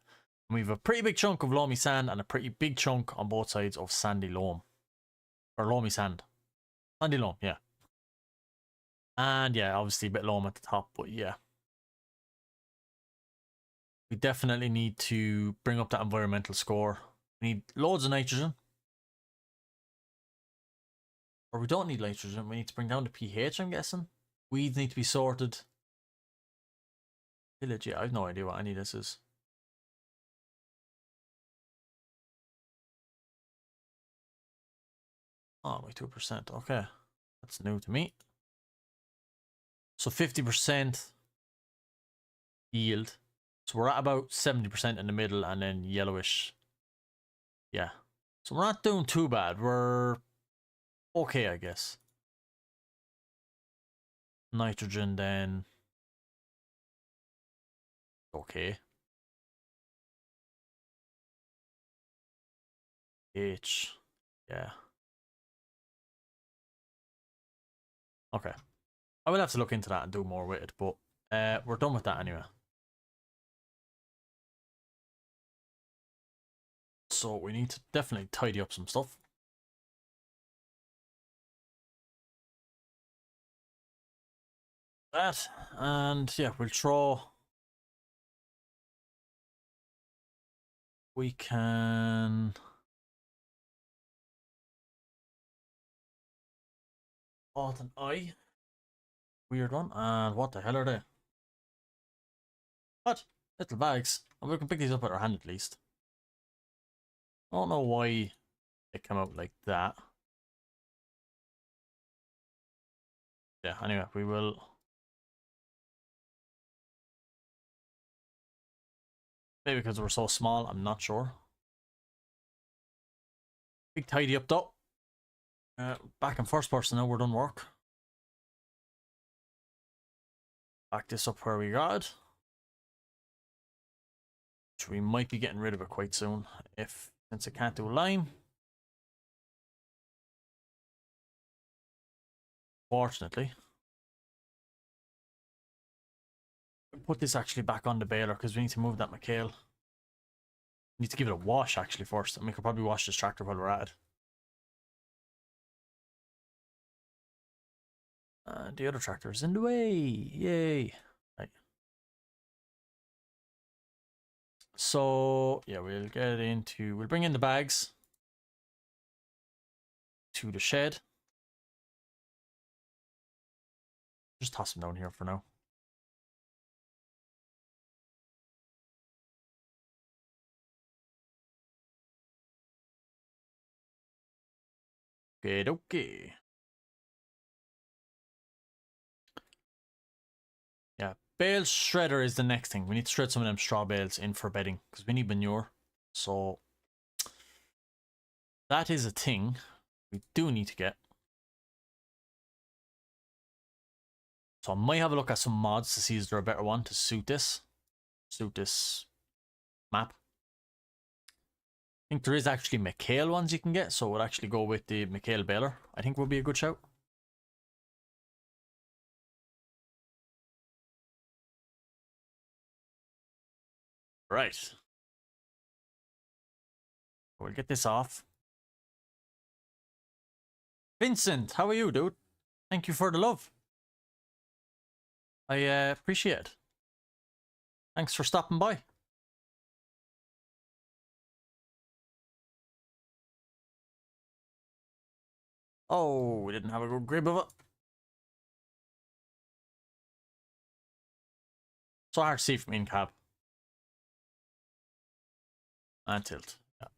And we have a pretty big chunk of loamy sand and a pretty big chunk on both sides of sandy loam. Or loamy sand. Sandy loam, yeah. And yeah, obviously a bit loam at the top, but yeah. We definitely need to bring up that environmental score. We need loads of nitrogen. Or we don't need nitrogen, we need to bring down the pH, I'm guessing. Weeds need to be sorted. Village, yeah, I have no idea what any of this is. Oh, by 2%. Okay. That's new to me. So 50% yield. So we're at about 70% in the middle and then yellowish. Yeah. So we're not doing too bad. We're okay, I guess. Nitrogen then. Okay. H. Yeah. Okay. I will have to look into that and do more with it, but we're done with that anyway. So we need to definitely tidy up some stuff. That, and yeah, we'll throw. We can. Alt and I. Weird one. And what the hell are they? What? Little bags. We can pick these up with our hand at least. I don't know why they come out like that. Yeah, anyway, we will. Maybe because we're so small, I'm not sure. Big tidy up though. Back in first person now, we're done work. Back this up where we got it. Which we might be getting rid of it quite soon, since it can't do a line. Fortunately. Put this actually back on the baler because we need to move that McHale. We need to give it a wash actually first, and we could probably wash this tractor while we're at it. The other tractor is in the way. Yay. Right. So, yeah, we'll bring in the bags to the shed. Just toss them down here for now. Okay. Yeah, bale shredder is the next thing. We need to shred some of them straw bales in for bedding because we need manure. So that is a thing we do need to get. So I might have a look at some mods to see is there a better one to suit this map. I think there is actually McHale ones you can get, so we'll actually go with the McHale baler. I think would be a good shout. Right. We'll get this off. Vincent, how are you, dude? Thank you for the love. I appreciate it. Thanks for stopping by. Oh, we didn't have a good grip of it. So hard to see from in cab. And tilt. Yeah.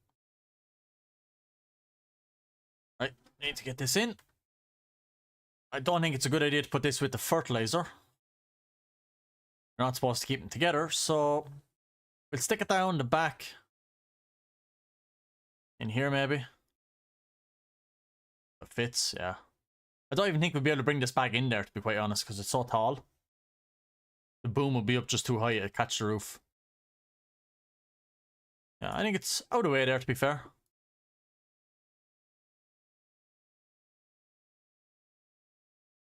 Right, need to get this in. I don't think it's a good idea to put this with the fertilizer. You're not supposed to keep them together, so we'll stick it down the back. In here, maybe. It fits, yeah. I don't even think we'll be able to bring this bag in there, to be quite honest, because it's so tall. The boom will be up just too high to catch the roof. Yeah, I think it's out of the way there, to be fair.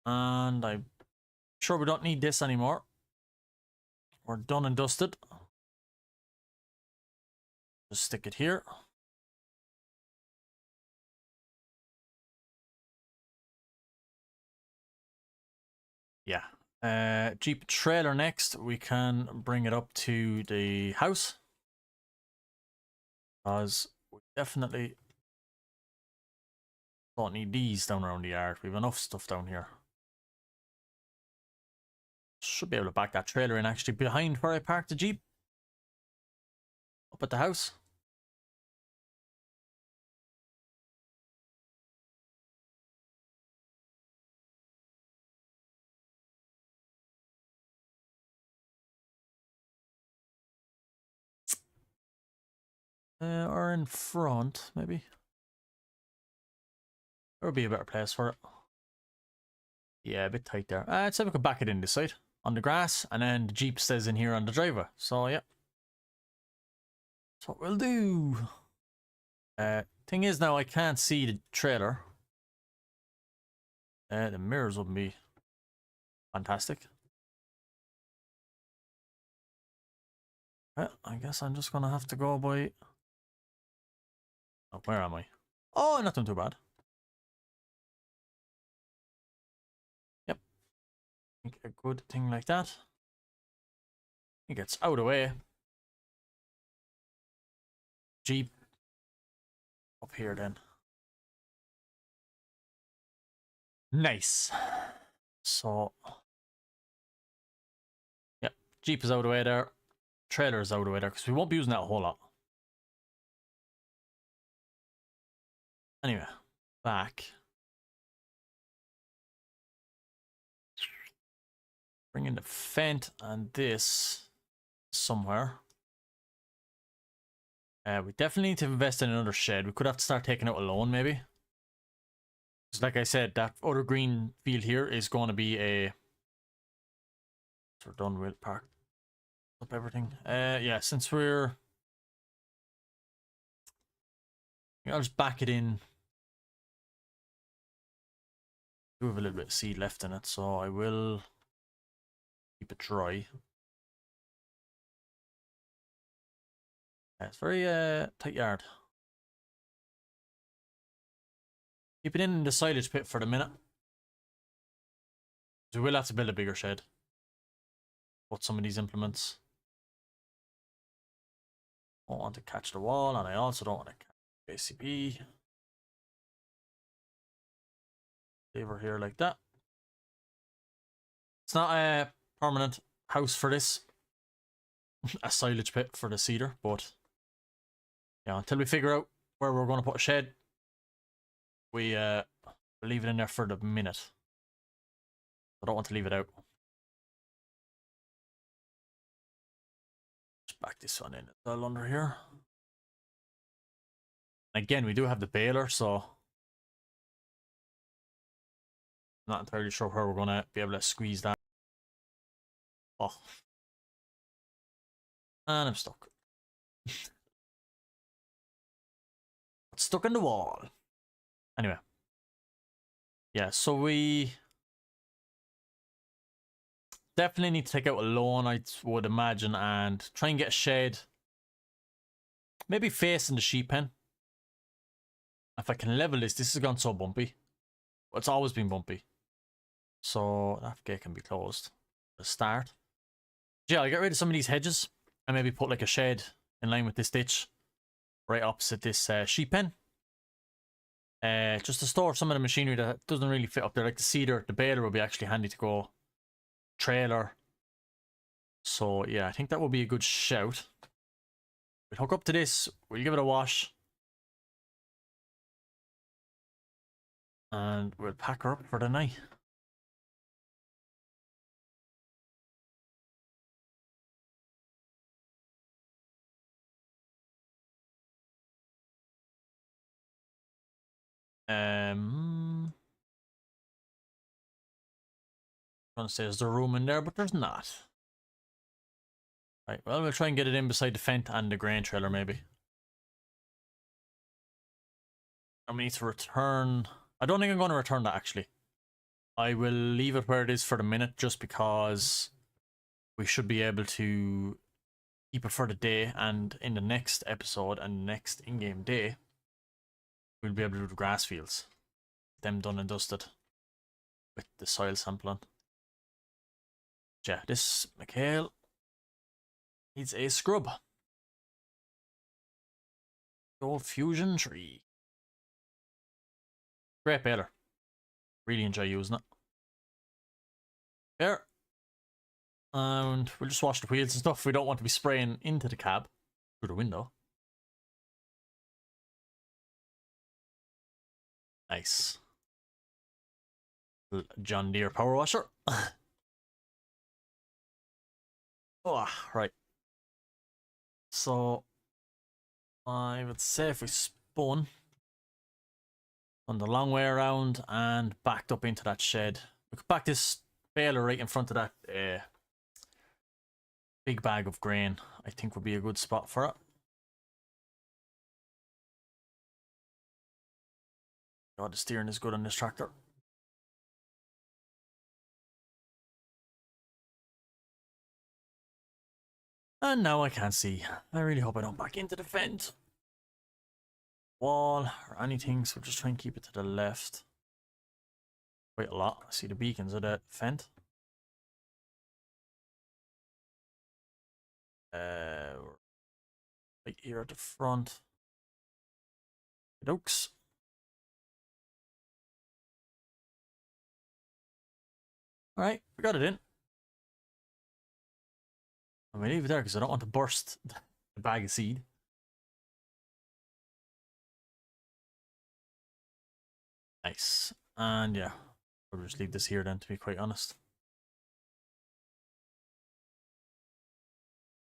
And I'm sure we don't need this anymore. We're done and dusted. Just stick it here. Yeah. Jeep trailer next. We can bring it up to the house. Because we definitely don't need these down around the yard. We have enough stuff down here. Should be able to back that trailer in actually behind where I parked the Jeep. Up at the house. Or in front, maybe. There would be a better place for it. Yeah, a bit tight there. I'd say we could back it in this side on the grass, and then the Jeep stays in here on the driveway. So yeah, that's what we'll do. Thing is now I can't see the trailer. The mirrors wouldn't be fantastic. I guess I'm just gonna have to go by. Oh, where am I? Oh, not doing too bad. Yep. I think a good thing like that. It gets out of the way. Jeep up here then. Nice. So, yep, Jeep is out of the way there. Trailer is out of the way there because we won't be using that a whole lot. Anyway, back. Bring in the vent and this somewhere. We definitely need to invest in another shed. We could have to start taking out a loan maybe. Because like I said, that other green field here is going to be a... So we're done with park up everything. Yeah, since we're... I'll just back it in. Do have a little bit of seed left in it, so I will keep it dry. Yeah, it's very tight yard. Keep it in the silage pit for the minute. We will have to build a bigger shed. Put some of these implements. I don't want to catch the wall, and I also don't want to catch ACB. Lever here like that. It's not a permanent house for this. A silage pit for the cedar, but yeah, until we figure out where we're going to put a shed, we'll leave it in there for the minute. I don't want to leave it out. Just back this one in as well under here. Again, we do have the baler, so not entirely sure where we're going to be able to squeeze that. Oh. And I'm stuck. Stuck in the wall. Anyway. Yeah, so we definitely need to take out a loan, I would imagine, and try and get a shed. Maybe facing the sheep pen. If I can level this, this has gone so bumpy. Well, it's always been bumpy. So that gate can be closed. The start. Yeah, I'll get rid of some of these hedges and maybe put like a shed in line with this ditch right opposite this sheep pen. Just to store some of the machinery that doesn't really fit up there, like the cedar, the baler will be actually handy to go. Trailer. So yeah, I think that would be a good shout. We'll hook up to this, we'll give it a wash. And we'll pack her up for the night. I'm gonna say there's a room in there, but there's not. Right, well, we'll try and get it in beside the Fent and the grain trailer, maybe. And we need to return... I don't think I'm going to return that, actually. I will leave it where it is for the minute, just because we should be able to keep it for the day, and in the next episode and next in-game day, we'll be able to do the grass fields. Them done and dusted with the soil sampling. Yeah, this McHale needs a scrub. Old fusion tree. Great baler. Really enjoy using it. There. And we'll just wash the wheels and stuff. We don't want to be spraying into the cab through the window. Nice. John Deere power washer. Oh, right. So I would say if we spun on the long way around and backed up into that shed, we could back this baler right in front of that big bag of grain. I think would be a good spot for it. God, the steering is good on this tractor. And now I can't see. I really hope I don't back into the fence, wall, or anything, so just try and keep it to the left. Quite a lot. I see the beacons of that fence. Right here at the front. Dokes. Alright, we got it in. I'm gonna leave it there because I don't want to burst the bag of seed. Nice. And yeah, I'll just leave this here then, to be quite honest.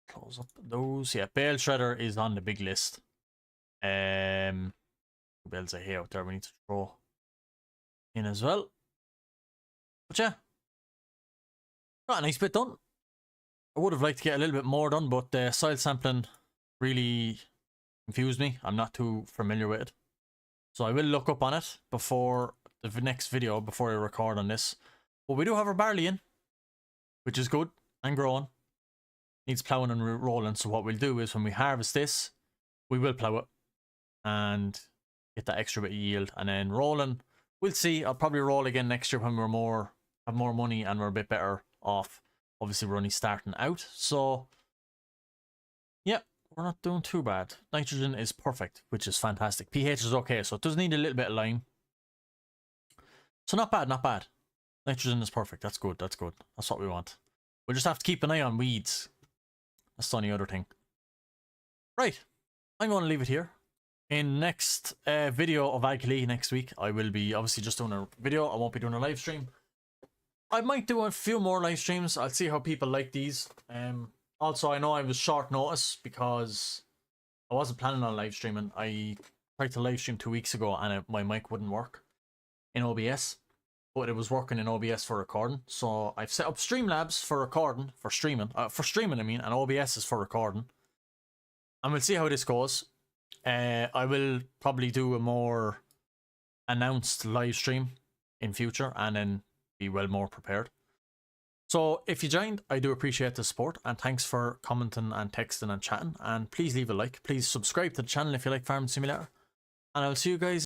Close up those. Yeah, bale shredder is on the big list. Bales of hay out there we need to throw in as well. But yeah, got a nice bit done. I would have liked to get a little bit more done, but the soil sampling really confused me. I'm not too familiar with it. So I will look up on it before the next video, before I record on this. But we do have our barley in, which is good and growing. Needs ploughing and rolling. So what we'll do is when we harvest this, we will plough it and get that extra bit of yield. And then rolling, we'll see. I'll probably roll again next year when we're have more money and we're a bit better off. Obviously, we're only starting out. So, yeah, we're not doing too bad. Nitrogen is perfect, which is fantastic. pH is okay, so it does need a little bit of lime. So not bad, not bad. Nitrogen is perfect. That's good, that's good. That's what we want. We'll just have to keep an eye on weeds. That's the only other thing. Right, I'm going to leave it here. In next video of Aghalee next week, I will be obviously just doing a video. I won't be doing a live stream. I might do a few more live streams. I'll see how people like these. Also, I know I was short notice because I wasn't planning on live streaming. I tried to live stream 2 weeks ago and my mic wouldn't work in OBS, but it was working in OBS for recording. So I've set up Streamlabs for recording, for streaming I mean, and OBS is for recording. And we'll see how this goes. I will probably do a more announced live stream in future and then be well more prepared. So if you joined, I do appreciate the support and thanks for commenting and texting and chatting, and please leave a like. Please subscribe to the channel if you like Farming Simulator, and I'll see you guys